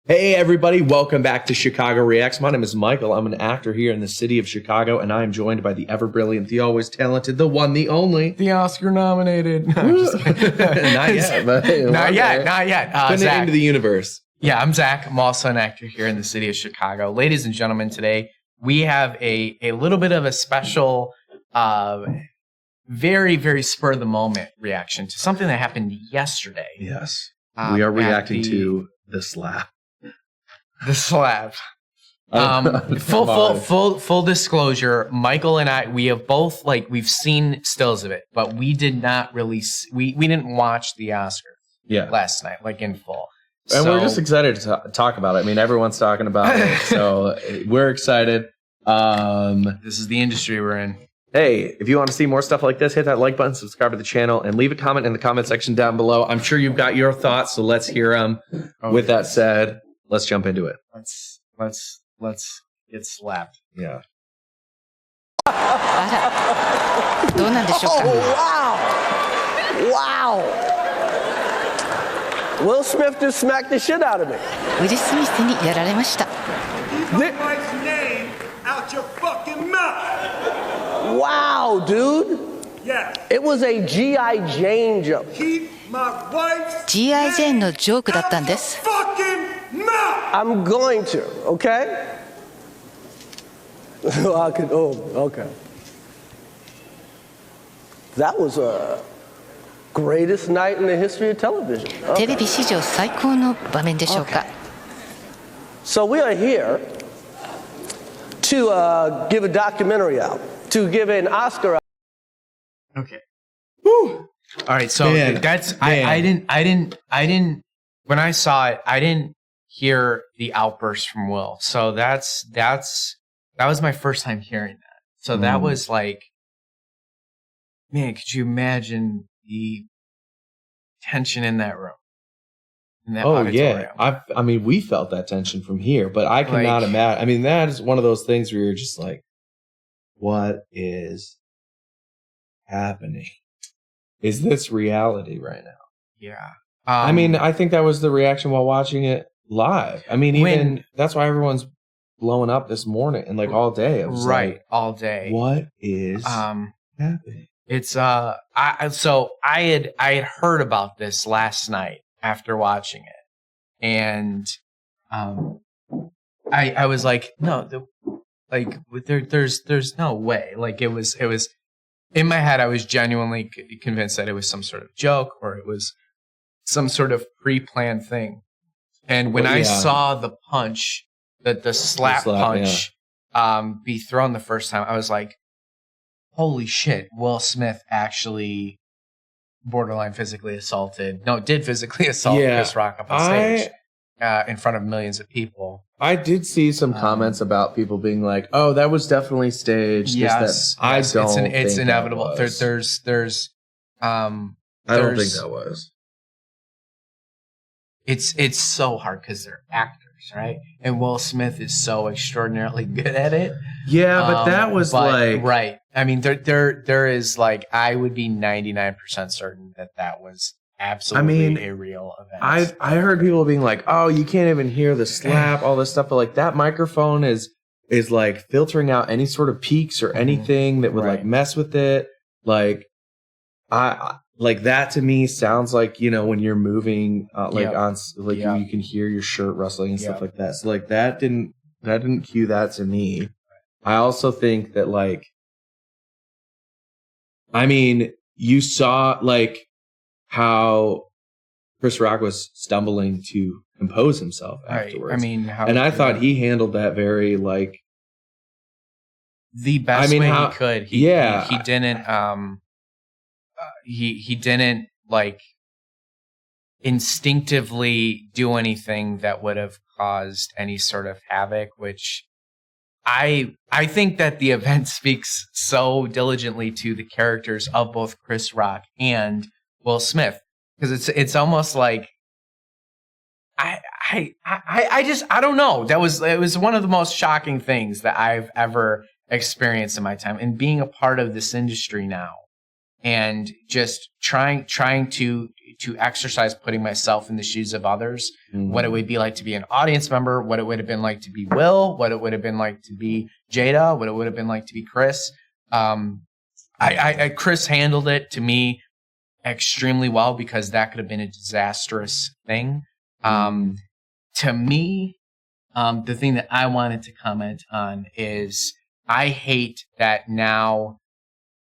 Hey everybody, welcome back to Chicago Reacts. My name is Michael. I'm an actor here in the city of Chicago, and I am joined by the ever brilliant, the always talented, the one, the only, the Oscar nominated. No, I'm just kidding. Not yet, but not yet. Put it into the universe. Yeah, I'm Zach. I'm also an actor here in the city of Chicago. Ladies and gentlemen, today we have a little bit of a special, very, very spur of the moment reaction to something that happened yesterday. Yes, we are reacting to the slap. The slap. Full disclosure, Michael and I, we have both we've seen stills of it, but we did not release. We didn't watch the Oscars last night, in full. And we're just excited to talk about it. I mean, everyone's talking about it, so we're excited. This is the industry we're in. Hey, if you want to see more stuff like this, hit that like button, subscribe to the channel, and leave a comment in the comment section down below. I'm sure you've got your thoughts, so let's hear them. With that said, let's jump into it. Let's get slapped. Yeah. Oh, wow. Will Smith just smacked the shit out of me. ウィル・スミスにやられました。 Keep my wife's name out your fucking mouth. Wow, dude. Yes. It was a G.I. Jane joke. Keep my wife's G.I. ジェーンのジョークだったんで out す。 your fucking mouth. I'm going to, okay? Okay. That was a greatest night in the history of television. テレビ史上最高の場面でしょうか。 So we are here to give a documentary out, to give an Oscar out. Okay. Woo. All right. So that's I didn't when I saw it, I didn't hear the outburst from Will. So that was my first time hearing that. So that was man, could you imagine the tension in that room? In that auditorium? Yeah. I mean, we felt that tension from here, but I cannot imagine. I mean, that is one of those things where you're just like, what is happening? Is this reality right now? Yeah. I mean, I think that was the reaction while watching it live. I mean, that's why everyone's blowing up this morning and all day. It was all day. What is happening? It's so I had heard about this last night after watching it, and I was like, no, there's no way. It was in my head. I was genuinely convinced that it was some sort of joke or it was some sort of pre-planned thing. And when I saw the punch, the slap punch, be thrown the first time, I was like, holy shit, Will Smith actually borderline physically assaulted. No, did physically assault Chris Rock up on stage in front of millions of people. I did see some comments about people being like, "Oh, that was definitely staged." Yes, I don't think it's inevitable. That was. I don't think that was. It's so hard because they're actors, right? And Will Smith is so extraordinarily good at it. Yeah, but that was right. I mean, there is I would be 99% certain that was absolutely a real event. I heard people being like, "Oh, you can't even hear the slap, all this stuff," but that microphone is filtering out any sort of peaks or anything that would mess with it. That to me sounds like, when you're moving you can hear your shirt rustling and stuff like that. So that didn't cue that to me. I also think that I mean, you saw how Chris Rock was stumbling to compose himself afterwards. I mean, I thought he handled that very the best way he could. He didn't he didn't instinctively do anything that would have caused any sort of havoc, which I think that the event speaks so diligently to the characters of both Chris Rock and Will Smith, because it's almost like I don't know. It was one of the most shocking things that I've ever experienced in my time, and being a part of this industry now. and just trying to exercise putting myself in the shoes of others, what it would be like to be an audience member, what it would have been like to be Will, what it would have been like to be Jada, what it would have been like to be Chris. Chris handled it to me extremely well, because that could have been a disastrous thing. To me, the thing that I wanted to comment on is I hate that now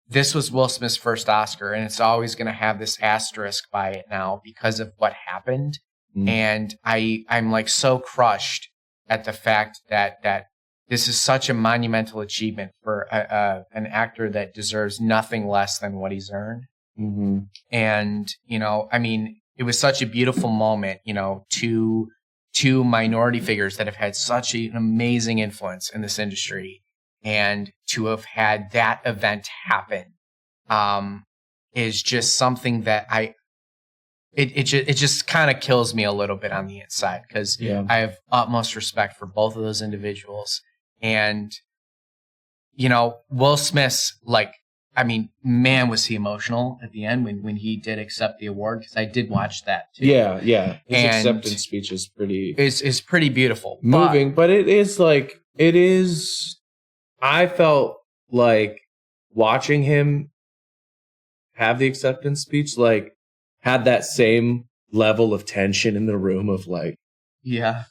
this was Will Smith's first Oscar, and it's always going to have this asterisk by it now because of what happened. And I'm like so crushed at the fact that this is such a monumental achievement for an actor that deserves nothing less than what he's earned. And, you know, I mean, it was such a beautiful moment, you know, two minority figures that have had such an amazing influence in this industry, and to have had that event happen is just something that it just kind of kills me a little bit on the inside, because I have utmost respect for both of those individuals. And, you know, Will Smith's, like, I mean, man, was he emotional at the end when he did accept the award, because I did watch that too. Yeah. His acceptance speech is pretty... is pretty beautiful. Moving, but it is... I felt like watching him have the acceptance speech, like, had that same level of tension in the room of, like... Yeah.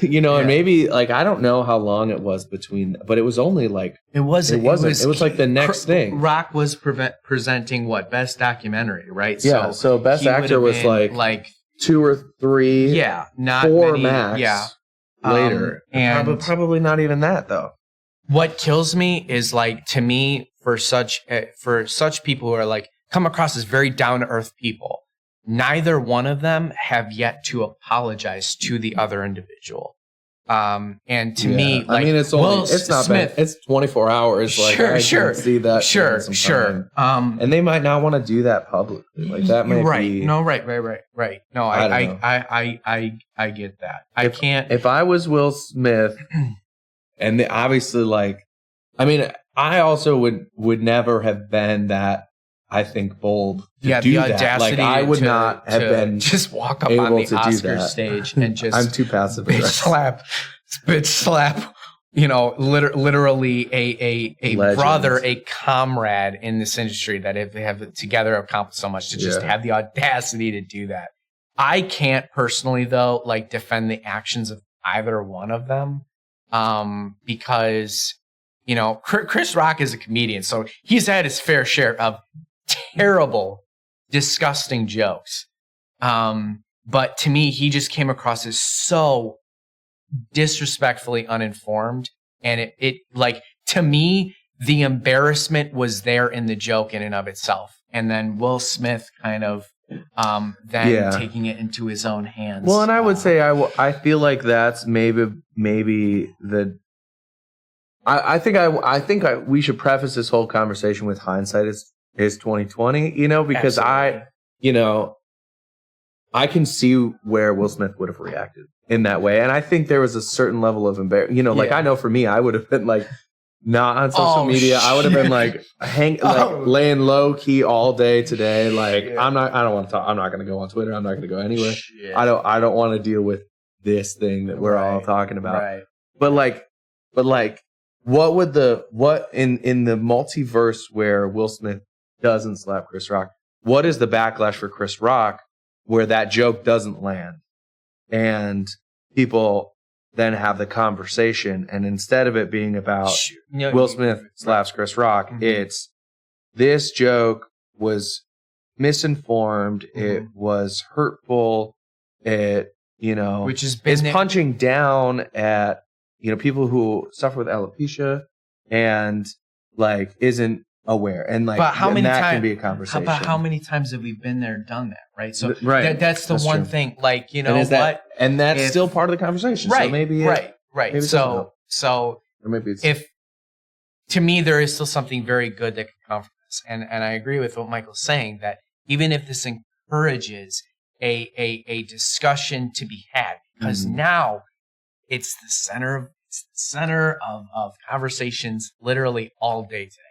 You know, and maybe, like, I don't know how long it was between, but it was only like it was like the next thing. Rock was presenting what, best documentary, right? Yeah, so best actor was like 2 or 3, not 4 many, max later, and probably not even that though. What kills me is, like, to me, for such people who are like come across as very down to earth people, neither one of them have yet to apologize to the other individual. And to me, like, I mean, it's not bad. It's 24 hours. Like, I can see that. Sure. And they might not want to do that publicly. Like, that might be. No, right. No, I get that. I can't. If I was Will Smith, and they obviously, like, I mean, I also would never have been that, I think, bold to do the that. Like, I would not have been just walk up on the Oscar stage and just I'm too passive. bitch slap, you know, literally a brother, a comrade in this industry that have together accomplished so much, to just have the audacity to do that. I can't personally, though, like, defend the actions of either one of them, because, you know, Chris Rock is a comedian, so he's had his fair share of terrible, disgusting jokes. But to me, he just came across as so disrespectfully uninformed. And it like, to me, the embarrassment was there in the joke in and of itself. And then Will Smith kind of taking it into his own hands. Well, and I would say I feel like that's maybe the... I think we should preface this whole conversation with hindsight is 2020, you know, because absolutely. I can see where Will Smith would have reacted in that way. And I think there was a certain level of embarrassment, you know, like, I know for me, I would have been like, not on social media. I would have been like, laying low key all day today. Like, I don't want to talk. I'm not going to go on Twitter. I'm not going to go anywhere. Shit. I don't want to deal with this thing that we're all talking about. Right. But like, what in the multiverse where Will Smith doesn't slap Chris Rock, what is the backlash for Chris Rock where that joke doesn't land? And people then have the conversation, and instead of it being about Will Smith slaps Chris Rock, it's this joke was misinformed, it was hurtful, it, you know, which is punching down at, you know, people who suffer with alopecia and, like, isn't aware, and, like, but can be a conversation. How many times have we been there, done that, right? So that's the one thing, like, you know, and that's still part of the conversation. Right, so maybe right. So or maybe it's, if, to me, there is still something very good that can come from this, and I agree with what Michael's saying, that even if this encourages a discussion to be had, because now it's the center of conversations literally all day today.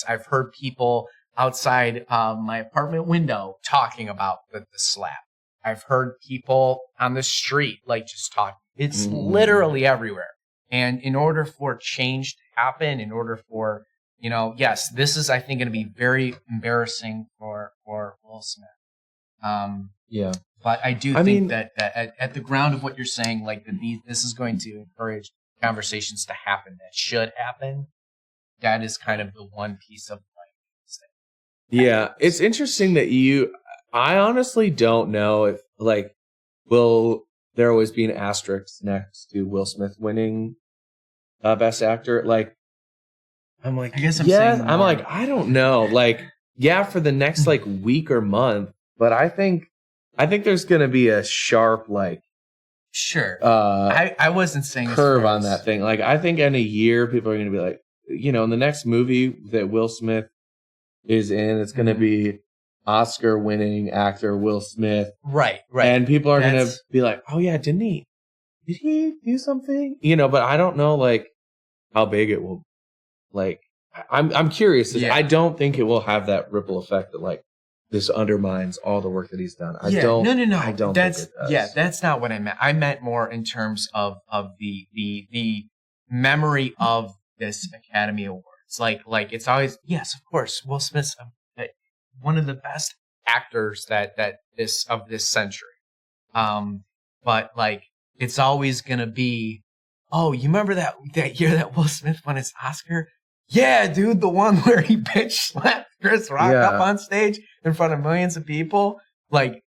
I've heard people outside my apartment window talking about the slap. I've heard people on the street like just talking. It's literally everywhere. And in order for change to happen, in order for, you know, yes, this is, I think, going to be very embarrassing for Will Smith. Yeah. But I do think that at the ground of what you're saying, like this is going to encourage conversations to happen that should happen. That is kind of the one piece of yeah, it's interesting that I honestly don't know if, like, will there always be an asterisk next to Will Smith winning Best Actor? Like, I'm like, I guess I'm saying more. I'm like, I don't know. Like, yeah, for the next like week or month, but I think there's gonna be a sharp like, sure. I wasn't saying curve on that thing. Like, I think in a year, people are gonna be like, you know, in the next movie that Will Smith is in, it's going to be Oscar-winning actor Will Smith. Right. And people are going to be like, oh yeah, did he do something? You know, but I don't know, like, how big it will, like, I'm curious. Yeah. I don't think it will have that ripple effect that, like, this undermines all the work that he's done. I don't. No. I don't think it does. Yeah, that's not what I meant. I meant more in terms of the memory of this Academy Award. Like it's always, yes, of course, Will Smith's one of the best actors that this century. But like it's always gonna be, oh, you remember that year that Will Smith won his Oscar? Yeah, dude, the one where he bitch slapped Chris Rock up on stage in front of millions of people. Like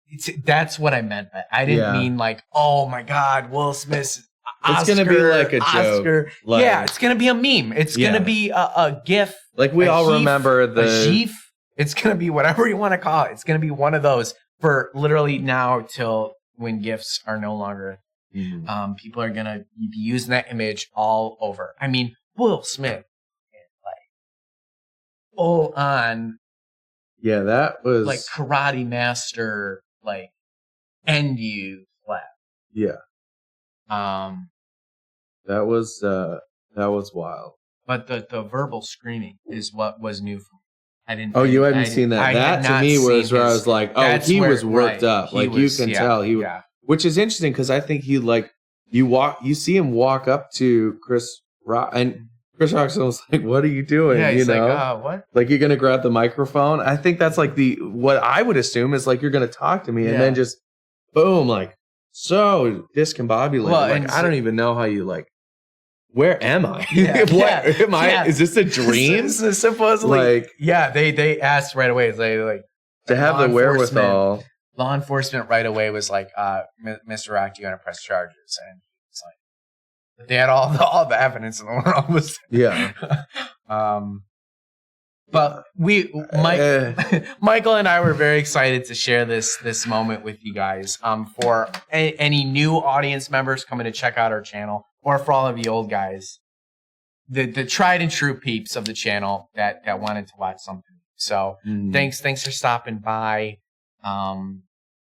that's what I meant. I didn't mean like, oh my God, Will Smith's Oscar, it's going to be like a joke. Like, yeah, it's going to be a meme. It's going to be a GIF. Like we all remember a GIF. It's going to be whatever you want to call it. It's going to be one of those for literally now till when GIFs are no longer. People are going to be using that image all over. I mean, Will Smith, like, full on. Yeah, that was like Karate Master, like, end you slap. Yeah. That was wild. But the verbal screaming is what was new for me. I didn't. Oh, you hadn't seen that? That to me was where I was like, oh, he was worked up. Like you can tell he was. Which is interesting because I think he like you see him walk up to Chris Rock and Chris Rock's almost like, what are you doing? Yeah, he's know? Like, what? Like you're gonna grab the microphone? I think that's like what I would assume is like you're gonna talk to me and then just boom, like so discombobulated. Well, like I don't even know how you like. Where am I? Am I? Is this a dream? It's as simple as like they asked right away. It's like to have the wherewithal. Law enforcement right away was like, Mr. Rock, do you want to press charges? And it's like they had all the evidence in the world. Was but Michael and I were very excited to share this moment with you guys. For any new audience members coming to check out our channel. Or for all of you old guys, the tried and true peeps of the channel that wanted to watch something. So thanks for stopping by.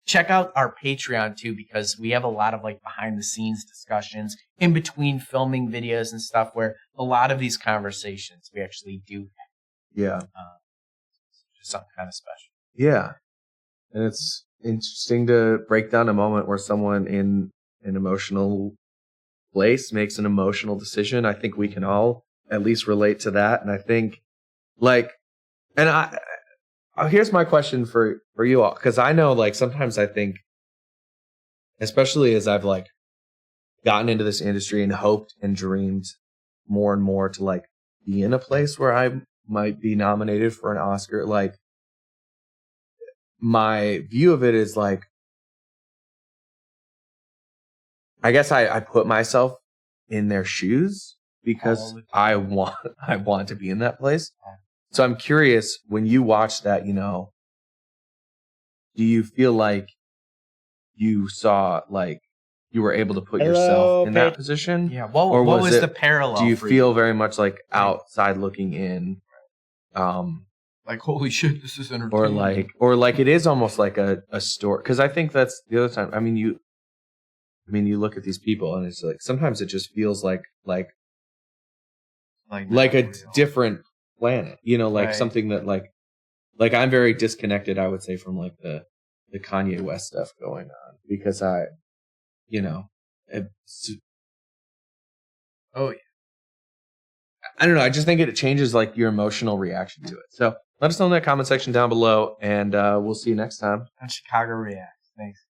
Check out our Patreon too, because we have a lot of like behind the scenes discussions in between filming videos and stuff where a lot of these conversations we actually do have. Yeah. Just something kind of special. Yeah. And it's interesting to break down a moment where someone in an emotional place makes an emotional decision. I think we can all at least relate to that. And I think like, and here's my question for you all. Cause I know like sometimes I think, especially as I've like gotten into this industry and hoped and dreamed more and more to like be in a place where I might be nominated for an Oscar. Like my view of it is like, I guess I put myself in their shoes because I want to be in that place. So I'm curious, when you watch that, you know, do you feel like you saw, like, you were able to put yourself in that position? Yeah. What was the parallel? Do you feel very much like outside looking in? Like, holy shit, this is entertaining. Or like it is almost like a story. Because I think that's the other time. I mean, you look at these people and it's like, sometimes it just feels like a different planet. You know, like something that like I'm very disconnected, I would say, from like the Kanye West stuff going on because I don't know. I just think it changes like your emotional reaction to it. So let us know in that comment section down below, and we'll see you next time on Chicago Reacts. Thanks.